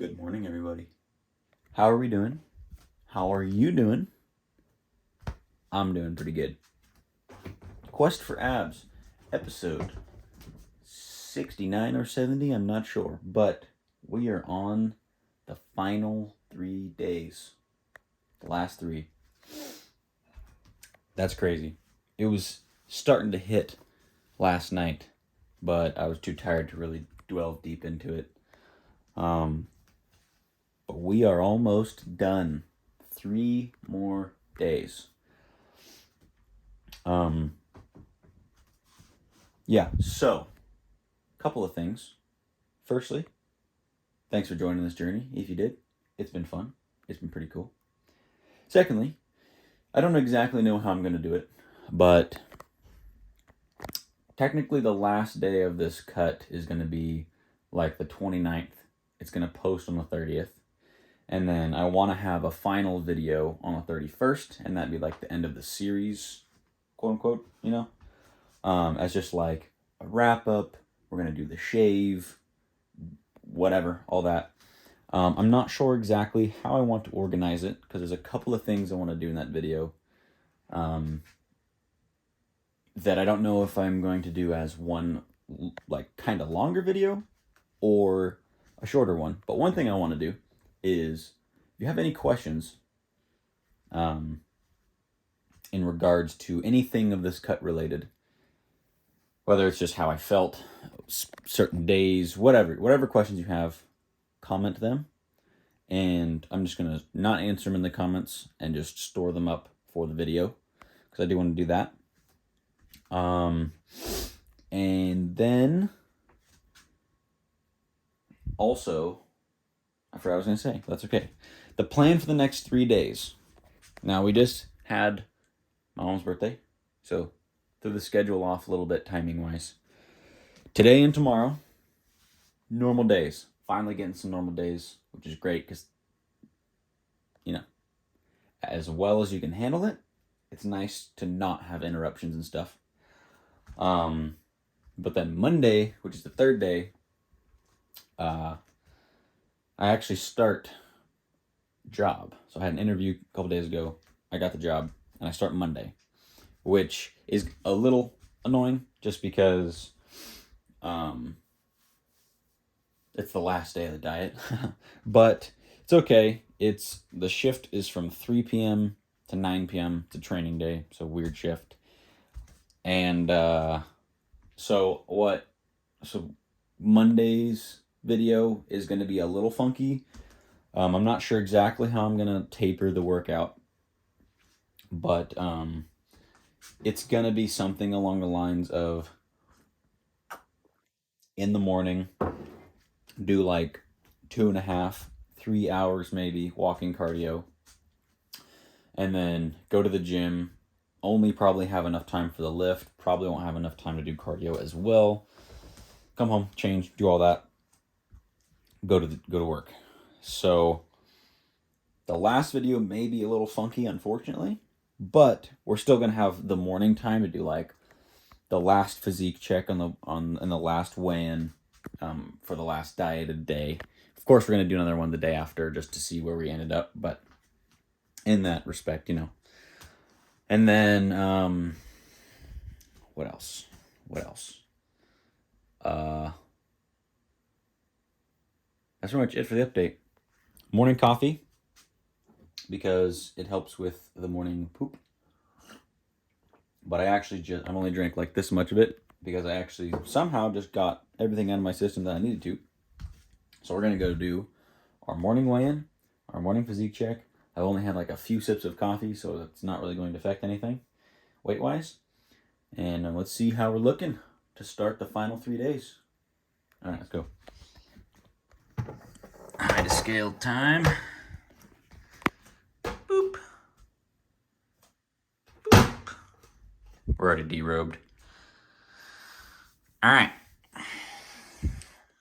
Good morning, everybody. How are we doing? How are you doing? I'm doing pretty good. Quest for Abs, episode 69 or 70, I'm not sure, but we are on the final 3 days. The last 3. That's crazy. It was starting to hit last night, but I was too tired to really delve deep into it. But we are almost done. 3 more days. Yeah, so, couple of things. Firstly, thanks for joining this journey. If you did, it's been fun. It's been pretty cool. Secondly, I don't exactly know how I'm going to do it, but technically the last day of this cut is going to be like the 29th. It's going to post on the 30th. And then I want to have a final video on the 31st, and that'd be like the end of the series, quote unquote, as just like a wrap up. We're going to do the shave, whatever, all that. I'm not sure exactly how I want to organize it because there's a couple of things I want to do in that video that I don't know if I'm going to do as one like kind of longer video or a shorter one. But one thing I want to do is if you have any questions in regards to anything of this cut related, whether it's just how I felt, certain days, whatever questions you have, comment them. And I'm just going to not answer them in the comments and just store them up for the video because I do want to do that. And then also, I forgot what I was going to say. That's okay. The plan for the next 3 days. Now, we just had my mom's birthday, so threw the schedule off a little bit timing-wise. Today and tomorrow, normal days. Finally getting some normal days, which is great because, as well as you can handle it, it's nice to not have interruptions and stuff. But then Monday, which is the third day, I actually start job. So I had an interview a couple days ago. I got the job, and I start Monday, which is a little annoying just because it's the last day of the diet. But it's okay. The shift is from 3 p.m. to 9 p.m. to training day, so weird shift. And so Monday's video is going to be a little funky. I'm not sure exactly how I'm going to taper the workout, but it's going to be something along the lines of in the morning, do like 2.5, 3 hours maybe walking cardio, and then go to the gym. Only probably have enough time for the lift. Probably won't have enough time to do cardio as well. Come home, change, do all that. Go to work. So the last video may be a little funky, unfortunately, but we're still gonna have the morning time to do like the last physique check and the last weigh-in for the last dieted day. Of course, we're gonna do another one the day after just to see where we ended up, but in that respect, And then what else? That's pretty much it for the update. Morning coffee, because it helps with the morning poop. But I've only drank like this much of it because I actually somehow just got everything out of my system that I needed to. So we're going to go do our morning weigh-in, our morning physique check. I've only had like a few sips of coffee, so it's not really going to affect anything weight-wise. And let's see how we're looking to start the final 3 days. All right, let's go. High to scale time. Boop. Boop. We're already derobed. All right.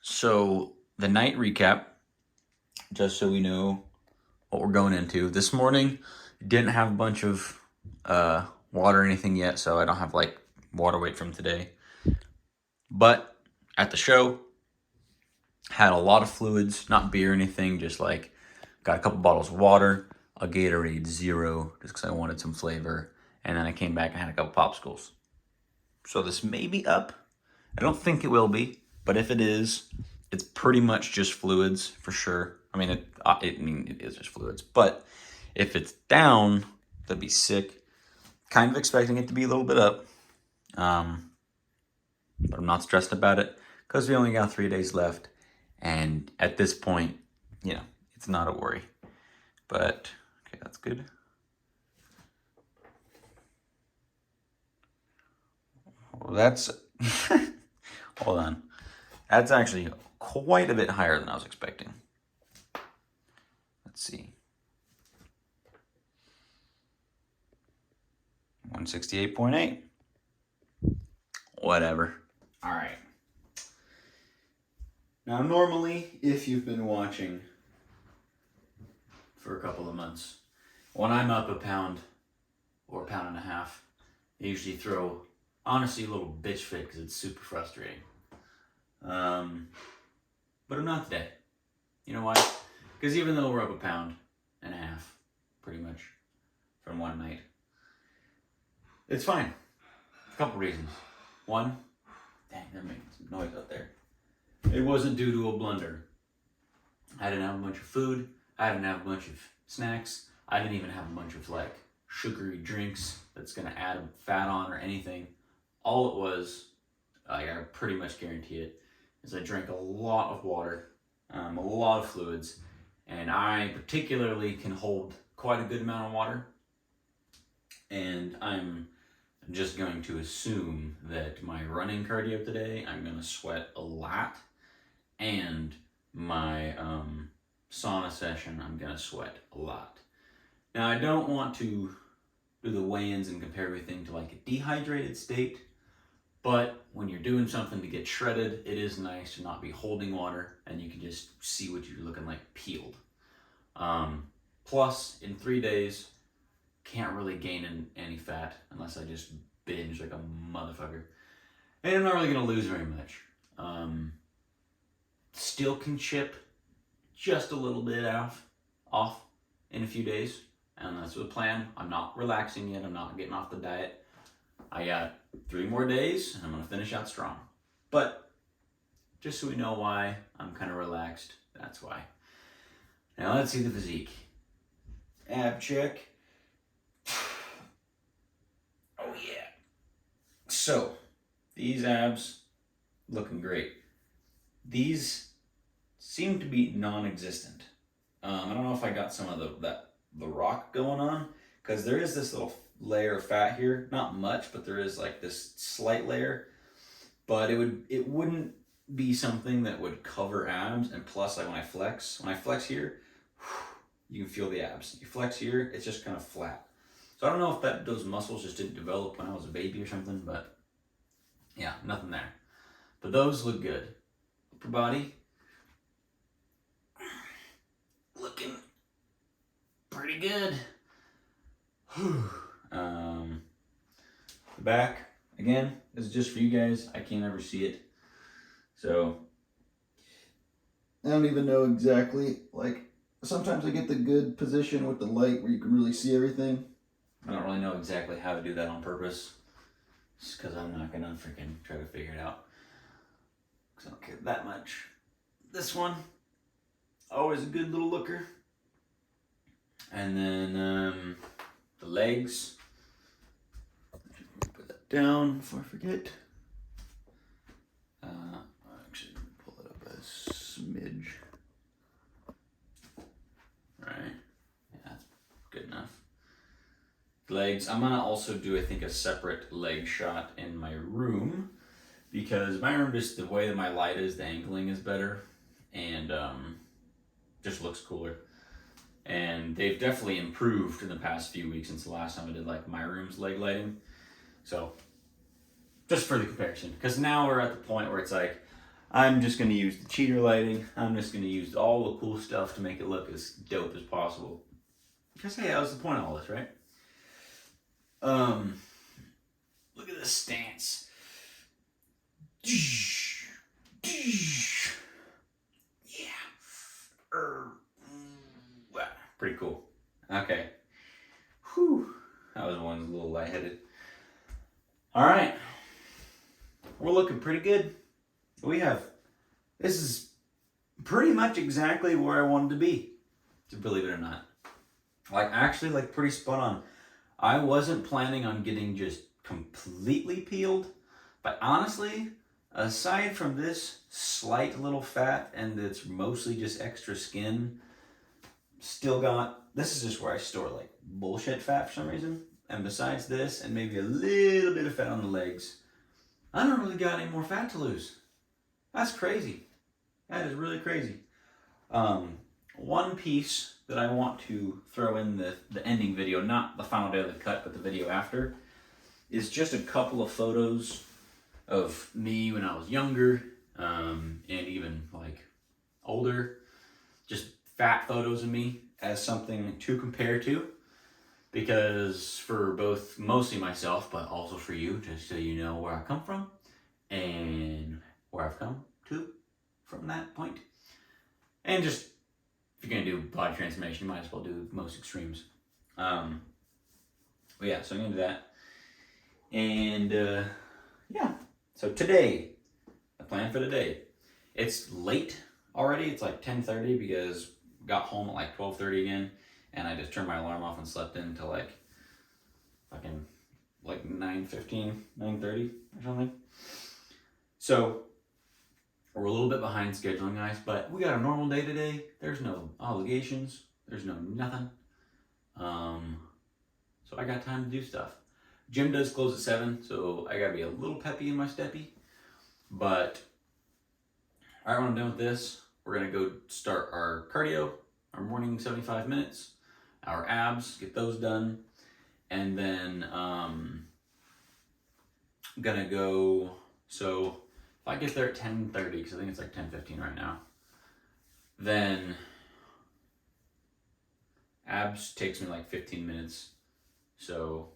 So the night recap, just so we know what we're going into. This morning, didn't have a bunch of water or anything yet, so I don't have like water weight from today. But at the show, Had a lot of fluids, not beer or anything, just like got a couple bottles of water, a Gatorade Zero, just because I wanted some flavor. And then I came back and had a couple popsicles. So this may be up. I don't think it will be, but if it is, it's pretty much just fluids for sure. I mean, it is just fluids. But if it's down, that'd be sick. Kind of expecting it to be a little bit up, but I'm not stressed about it because we only got 3 days left, and at this point, it's not a worry. But okay, that's good. Well, that's hold on. That's actually quite a bit higher than I was expecting. Let's see. 168.8. Whatever. All right. Now, normally, if you've been watching for a couple of months, when I'm up a pound or a pound and a half, I usually throw, honestly, a little bitch fit because it's super frustrating. But I'm not today. You know why? Because even though we're up a pound and a half, pretty much, from one night, it's fine. A couple reasons. One, dang, they're making some noise out there. It wasn't due to a blunder. I didn't have a bunch of food. I didn't have a bunch of snacks. I didn't even have a bunch of like sugary drinks that's gonna add fat on or anything. All it was, I pretty much guarantee it, is I drank a lot of water, a lot of fluids, and I particularly can hold quite a good amount of water. And I'm just going to assume that my running cardio today, I'm gonna sweat a lot, and my sauna session, I'm gonna sweat a lot. Now, I don't want to do the weigh-ins and compare everything to like a dehydrated state, but when you're doing something to get shredded, it is nice to not be holding water and you can just see what you're looking like peeled. Plus, in 3 days, can't really gain any fat unless I just binge like a motherfucker. And I'm not really gonna lose very much. Still can chip just a little bit off in a few days, and that's the plan. I'm not relaxing yet. I'm not getting off the diet. I got 3 more days, and I'm gonna finish out strong. But just so we know why I'm kind of relaxed, that's why. Now let's see the physique. Ab check. Oh yeah. So these abs looking great. These seem to be non-existent. I don't know if I got some of the rock going on, because there is this little layer of fat here. Not much, but there is like this slight layer. But it wouldn't be something that would cover abs. And plus, like when I flex here, you can feel the abs. You flex here, it's just kind of flat. So I don't know if those muscles just didn't develop when I was a baby or something, but yeah, nothing there. But those look good. Upper body, looking pretty good. The back, again, is just for you guys. I can't ever see it. So I don't even know exactly, like, sometimes I get the good position with the light where you can really see everything. I don't really know exactly how to do that on purpose, just because I'm not gonna freaking try to figure it out, because I don't care that much. This one, always a good little looker. And then the legs, put that down before I forget. Actually, pull it up a smidge. Right, yeah, that's good enough. Legs, I'm gonna also do, I think, a separate leg shot in my room, because my room, just the way that my light is, the angling is better, and just looks cooler. And they've definitely improved in the past few weeks since the last time I did like my room's leg lighting. So just for the comparison, because now we're at the point where it's like, I'm just going to use the cheater lighting. I'm just going to use all the cool stuff to make it look as dope as possible. Because hey, that was the point of all this, right? Look at this stance. Pretty cool. Okay. Whew. That was one a little lightheaded. All right. We're looking pretty good. This is pretty much exactly where I wanted to be, to believe it or not. Like, actually, like, pretty spot on. I wasn't planning on getting just completely peeled, but honestly, aside from this slight little fat and it's mostly just extra skin, still got, this is just where I store like bullshit fat for some reason. And besides this and maybe a little bit of fat on the legs, I don't really got any more fat to lose. That's crazy. That is really crazy. One piece that I want to throw in the ending video, not the final day of the cut, but the video after, is just a couple of photos of me when I was younger, and even like older. Just fat photos of me as something to compare to. Because for both, mostly myself, but also for you, just so you know where I come from and where I've come to from that point. And just, if you're gonna do body transformation, you might as well do most extremes. But yeah, so I'm gonna do that. And yeah, so today, the plan for today, it's late already. It's like 10:30 because I got home at like 12:30 again. And I just turned my alarm off and slept in until like fucking like 9:15, 9:30 or something. So we're a little bit behind scheduling, guys, but we got a normal day today. There's no obligations. There's no nothing. So I got time to do stuff. Gym does close at 7, so I gotta be a little peppy in my steppy. But all right, when I'm done with this, we're gonna go start our cardio, our morning 75 minutes. Our abs, get those done, and then I'm gonna go, so if I get there at 10:30, because I think it's like 10:15 right now, then abs takes me like 15 minutes, so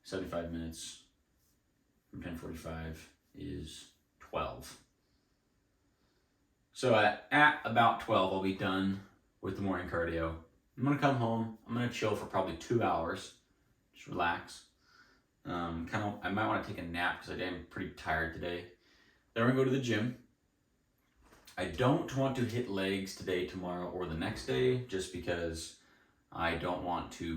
75 minutes from 10:45 is 12. So at about 12, I'll be done with the morning cardio. I'm gonna come home. I'm gonna chill for probably 2 hours, just relax. I might want to take a nap because I'm pretty tired today. Then we're gonna go to the gym. I don't want to hit legs today, tomorrow, or the next day, just because I don't want to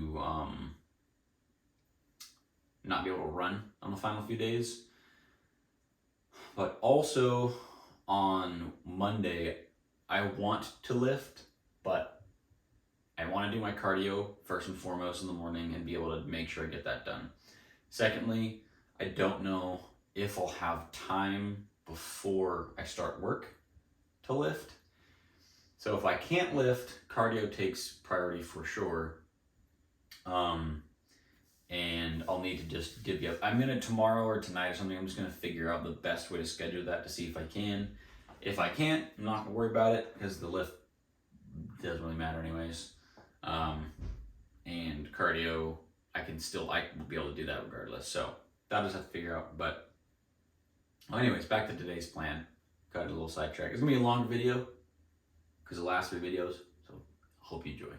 not be able to run on the final few days. But also on Monday, I want to lift, but I want to do my cardio first and foremost in the morning and be able to make sure I get that done. Secondly, I don't know if I'll have time before I start work to lift. So if I can't lift, cardio takes priority for sure. And I'll need to just divvy up. I'm gonna tomorrow or tonight or something, I'm just gonna figure out the best way to schedule that to see if I can. If I can't, I'm not gonna worry about it because the lift doesn't really matter anyways. And cardio, I will be able to do that regardless. So that just have to figure out. But anyways, back to today's plan. Got a little sidetrack. It's gonna be a longer video because the last 3 videos. So hope you enjoy.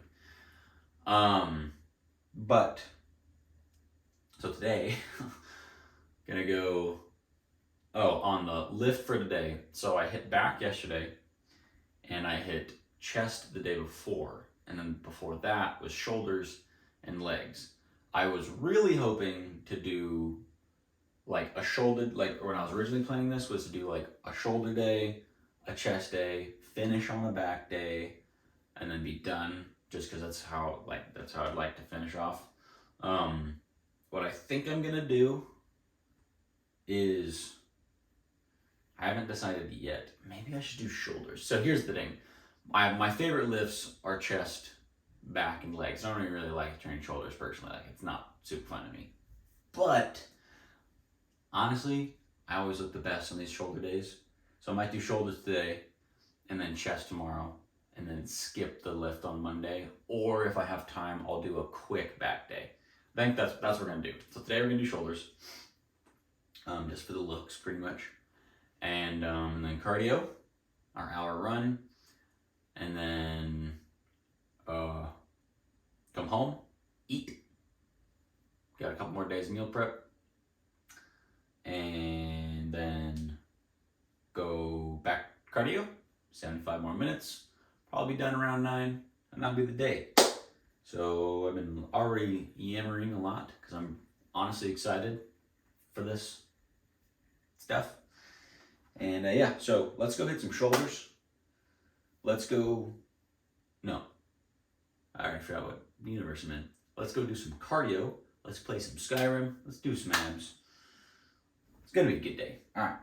But so today, gonna go. Oh, on the lift for today. So I hit back yesterday, and I hit chest the day before. And then before that was shoulders and legs. I was really hoping to do like a shoulder, like when I was originally planning this was to do like a shoulder day, a chest day, finish on a back day, and then be done just because that's how I'd like to finish off. What I think I'm gonna do is, I haven't decided yet. Maybe I should do shoulders. So here's the thing. My favorite lifts are chest, back, and legs. I don't really like training shoulders personally. Like, it's not super fun to me. But honestly, I always look the best on these shoulder days. So I might do shoulders today, and then chest tomorrow, and then skip the lift on Monday. Or if I have time, I'll do a quick back day. I think that's what we're gonna do. So today we're gonna do shoulders, just for the looks, pretty much, and then cardio, our hour run. And then home, eat. Got a couple more days of meal prep. And then go back cardio, 75 more minutes. Probably be done around 9, and that'll be the day. So I've been already yammering a lot because I'm honestly excited for this stuff. And yeah, so let's go hit some shoulders. Let's go, no, I already forgot what universe I'm in. Let's go do some cardio. Let's play some Skyrim. Let's do some abs. It's gonna be a good day. All right.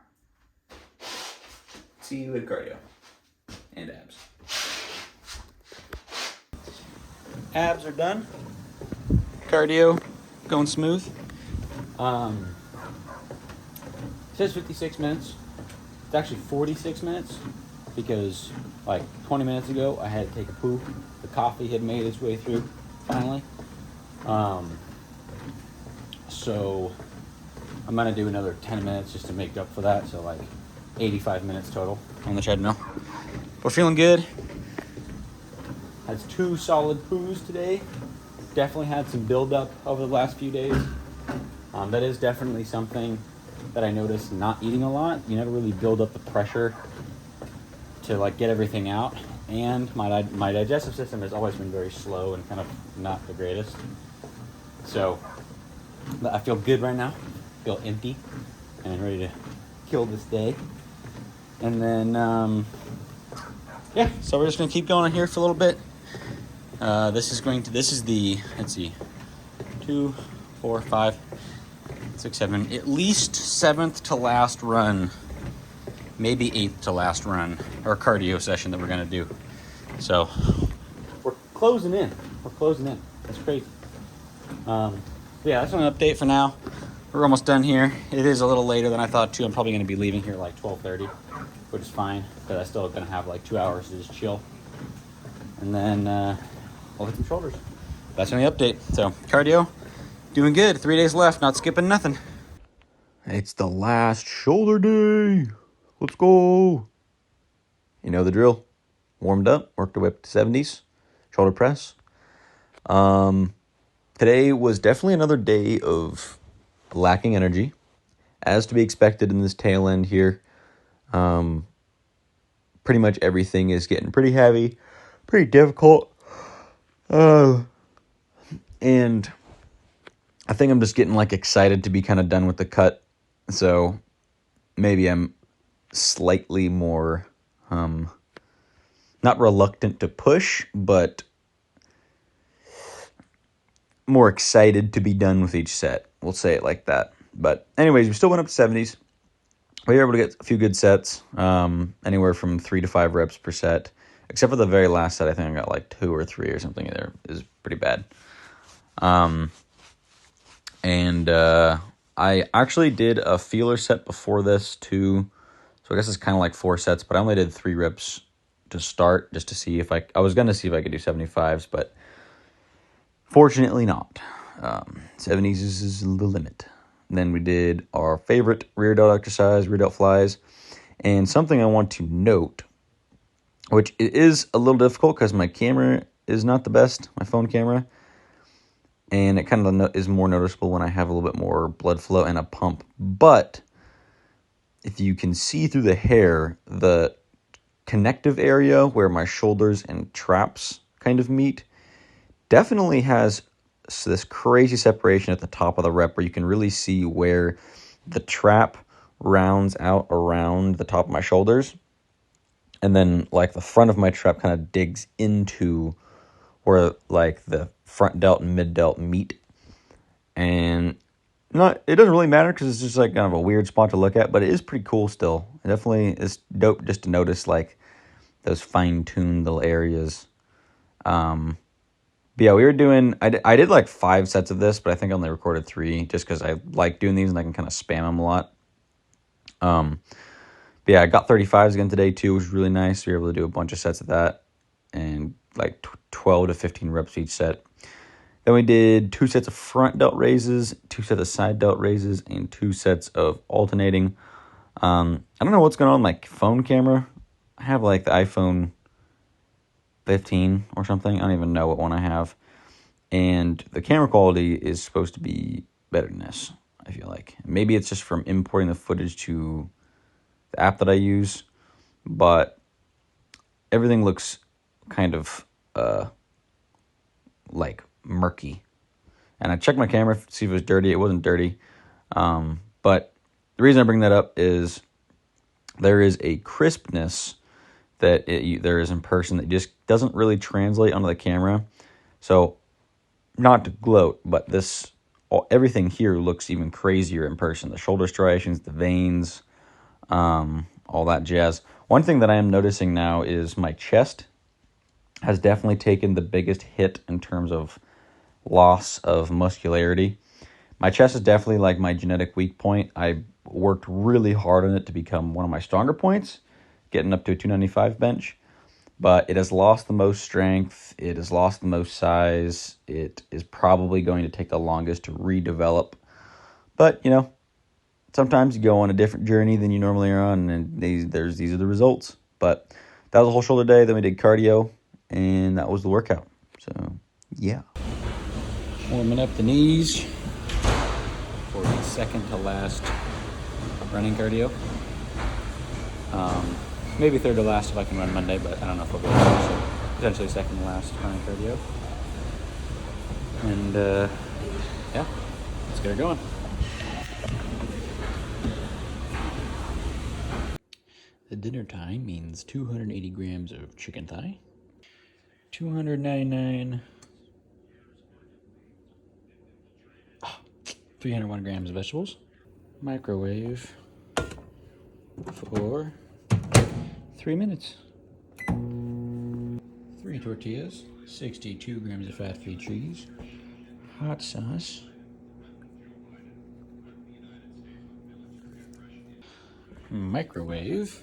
See you at cardio and abs. Abs are done. Cardio going smooth. It says 56 minutes. It's actually 46 minutes because like 20 minutes ago I had to take a poo. The coffee had made its way through finally. So I'm gonna do another 10 minutes just to make up for that. So like 85 minutes total on the treadmill. We're feeling good. Has 2 solid poos today. Definitely had some buildup over the last few days. That is definitely something that I noticed not eating a lot. You never really build up the pressure to like get everything out. And my digestive system has always been very slow and kind of not the greatest. So I feel good right now. Feel empty and ready to kill this day. And then, yeah, so we're just gonna keep going on here for a little bit. This is the, let's see, 2, 4, 5, 6, 7, at least 7th to last run, maybe 8th to last run, or cardio session that we're gonna do. So we're closing in. That's crazy. Yeah, that's an update for now. We're almost done here. It is a little later than I thought too. I'm probably gonna be leaving here like 12:30, which is fine, because I still gonna have like 2 hours to just chill. And then we'll hit some shoulders. That's on the update. So cardio, doing good. 3 days left, not skipping nothing. It's the last shoulder day. Let's go. You know the drill. Warmed up, worked our way up to 70s. Shoulder press. Today was definitely another day of lacking energy, as to be expected in this tail end here. Pretty much everything is getting pretty heavy, pretty difficult. And I think I'm just getting like excited to be kind of done with the cut. So maybe I'm slightly more, not reluctant to push, but more excited to be done with each set. We'll say it like that. But anyways, we still went up to 70s. We were able to get a few good sets, anywhere from 3 to 5 reps per set. Except for the very last set, I think I got like 2 or 3 or something in there. It was pretty bad. I actually did a feeler set before this too. So I guess it's kind of like 4 sets, but I only did 3 reps to start just to see if I was going to see if I could do 75s, but fortunately not. 70s is the limit. And then we did our favorite rear delt exercise, rear delt flies. And something I want to note, which it is a little difficult because my camera is not the best, my phone camera. And it kind of is more noticeable when I have a little bit more blood flow and a pump. But if you can see through the hair, the connective area where my shoulders and traps kind of meet definitely has this crazy separation at the top of the rep where you can really see where the trap rounds out around the top of my shoulders. And then like the front of my trap kind of digs into where like the front delt and mid delt meet. And it doesn't really matter because it's just like kind of a weird spot to look at, but it is pretty cool still. It definitely is dope just to notice like those fine-tuned little areas. But yeah, we were doing, I did like 5 sets of this, but I think I only recorded 3 just because I like doing these and I can kind of spam them a lot. But yeah, I got 35s again today too, which was really nice. We were able to do a bunch of sets of that and like 12 to 15 reps each set. Then we did 2 sets of front delt raises, 2 sets of side delt raises, and 2 sets of alternating. I don't know what's going on with my phone camera. I have like the iPhone 15 or something. I don't even know what one I have. And the camera quality is supposed to be better than this, I feel like. Maybe it's just from importing the footage to the app that I use, but everything looks kind of like murky. And I checked my camera to see if it was dirty. It wasn't dirty. But the reason I bring that up is there is a crispness that there is in person that just doesn't really translate onto the camera. So, not to gloat, but everything here looks even crazier in person. The shoulder striations, the veins, all that jazz. One thing that I am noticing now is my chest has definitely taken the biggest hit in terms of loss of muscularity. My chest is definitely like my genetic weak point. I worked really hard on it to become one of my stronger points, getting up to a 295 bench. But it has lost the most strength. It has lost the most size. It is probably going to take the longest to redevelop. But, sometimes you go on a different journey than you normally are on, and these are the results. But that was a whole shoulder day. Then we did cardio, and that was the workout. So, yeah. Warming up the knees for the second to last running cardio. Maybe third to last if I can run Monday, but I don't know if I'll be able to. So potentially second to last running cardio. And yeah, let's get her going. The dinner time means 280 grams of chicken thigh, 299, 301 grams of vegetables, microwave for 3 minutes. 3 tortillas, 62 grams of fat-free cheese, hot sauce, microwave,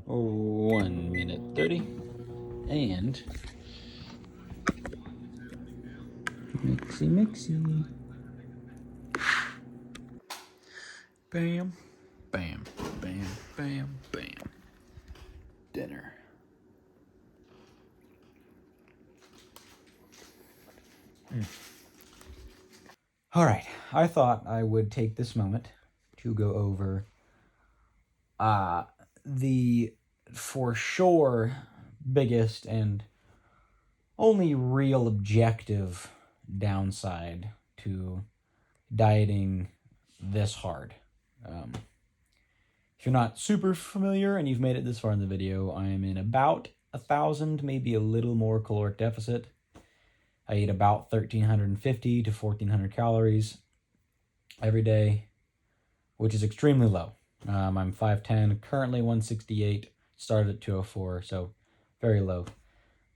1 minute 30, and mixy. Bam, bam, bam, bam, bam. Dinner. All right, I thought I would take this moment to go over the for sure biggest and only real objective downside to dieting this hard. If you're not super familiar and you've made it this far in the video, I am in about 1,000, maybe a little more caloric deficit. I eat about 1,350 to 1,400 calories every day, which is extremely low. I'm 5'10", currently 168, started at 204, so very low.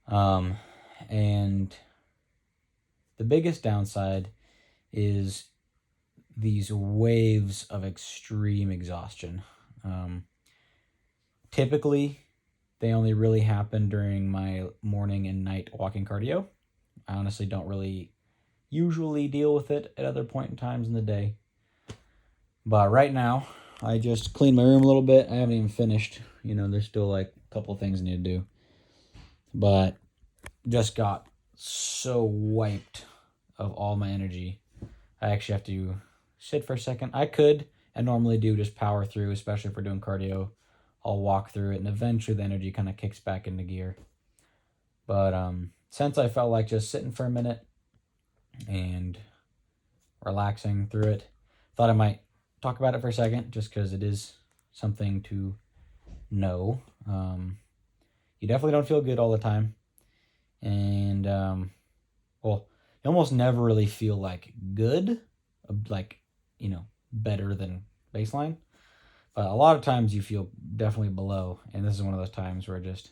And the biggest downside is these waves of extreme exhaustion. Typically, they only really happen during my morning and night walking cardio. I honestly don't really usually deal with it at other point in times in the day. But right now, I just cleaned my room a little bit. I haven't even finished. There's still like a couple of things I need to do. But just got so wiped of all my energy. I actually have to sit for a second. I could, and normally do, just power through, especially if we're doing cardio. I'll walk through it, and eventually the energy kind of kicks back into gear. But since I felt like just sitting for a minute and relaxing through it, thought I might talk about it for a second, just because it is something to know. You definitely don't feel good all the time. And, you almost never really feel like good, like, better than baseline. But a lot of times you feel definitely below. And this is one of those times where just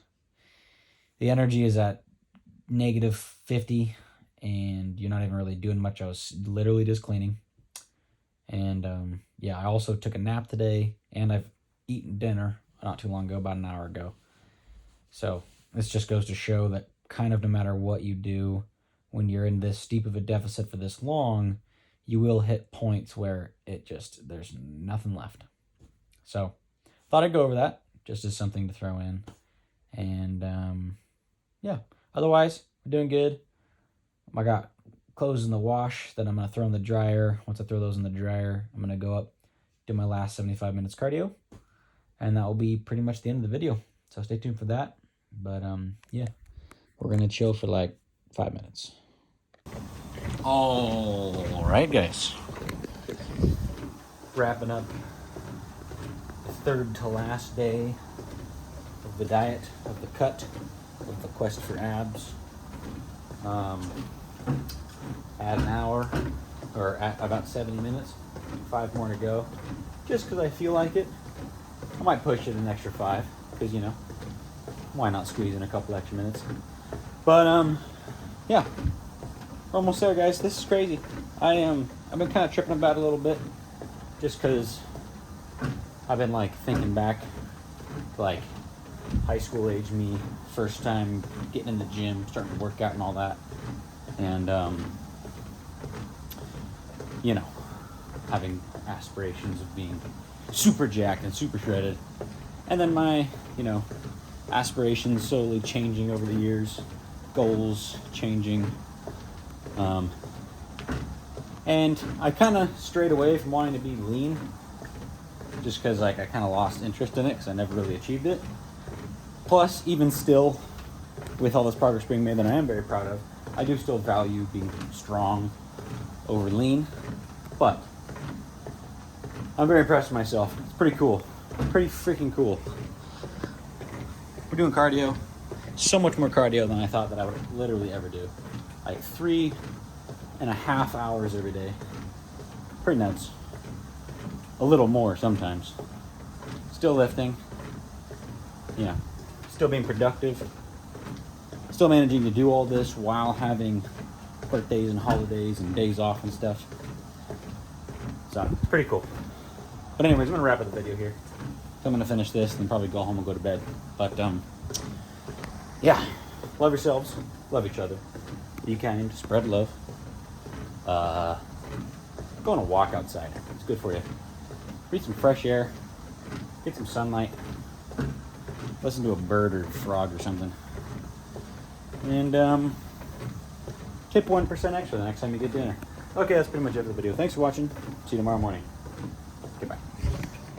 the energy is at negative 50 and you're not even really doing much. I was literally just cleaning. And I also took a nap today, and I've eaten dinner not too long ago, about an hour ago. So this just goes to show that kind of no matter what you do, when you're in this steep of a deficit for this long, you will hit points where there's nothing left. So thought I'd go over that just as something to throw in. And yeah, otherwise, we're doing good. I got clothes in the wash that I'm going to throw in the dryer. Once I throw those in the dryer, I'm going to go up, do my last 75 minutes cardio. And that will be pretty much the end of the video. So stay tuned for that. But yeah, we're going to chill for like 5 minutes. All right, guys. Wrapping up the third to last day of the diet, of the cut, of the quest for abs. Add an hour, or at about 70 minutes, 5 more to go. Just because I feel like it. I might push it an extra 5, because, you know, why not squeeze in a couple extra minutes? But, yeah. We're almost there, guys. This is crazy. I've been kind of tripping about it a little bit, just because I've been, like, thinking back, like, high school age me, first time getting in the gym, starting to work out and all that. And, you know, having aspirations of being super jacked and super shredded. And then my, you know, aspirations slowly changing over the years, goals changing. And I kind of strayed away from wanting to be lean, just because, like, I kind of lost interest in it because I never really achieved it. Plus, even still, with all this progress being made that I am very proud of, I do still value being strong over lean. But I'm very impressed with myself. It's pretty cool. Pretty freaking cool. We're doing cardio. So much more cardio than I thought that I would literally ever do. Like 3.5 hours every day. Pretty nuts. A little more sometimes. Still lifting. You know, still being productive. Still managing to do all this while having birthdays and holidays and days off and stuff. So, it's pretty cool. But anyways, I'm going to wrap up the video here. So I'm going to finish this and then probably go home and go to bed. But, yeah. Love yourselves. Love each other. Be kind. Spread love. Go on a walk outside. It's good for you. Breathe some fresh air. Get some sunlight. Listen to a bird or frog or something. And, tip 1% extra the next time you get dinner. Okay, that's pretty much it for the video. Thanks for watching. See you tomorrow morning.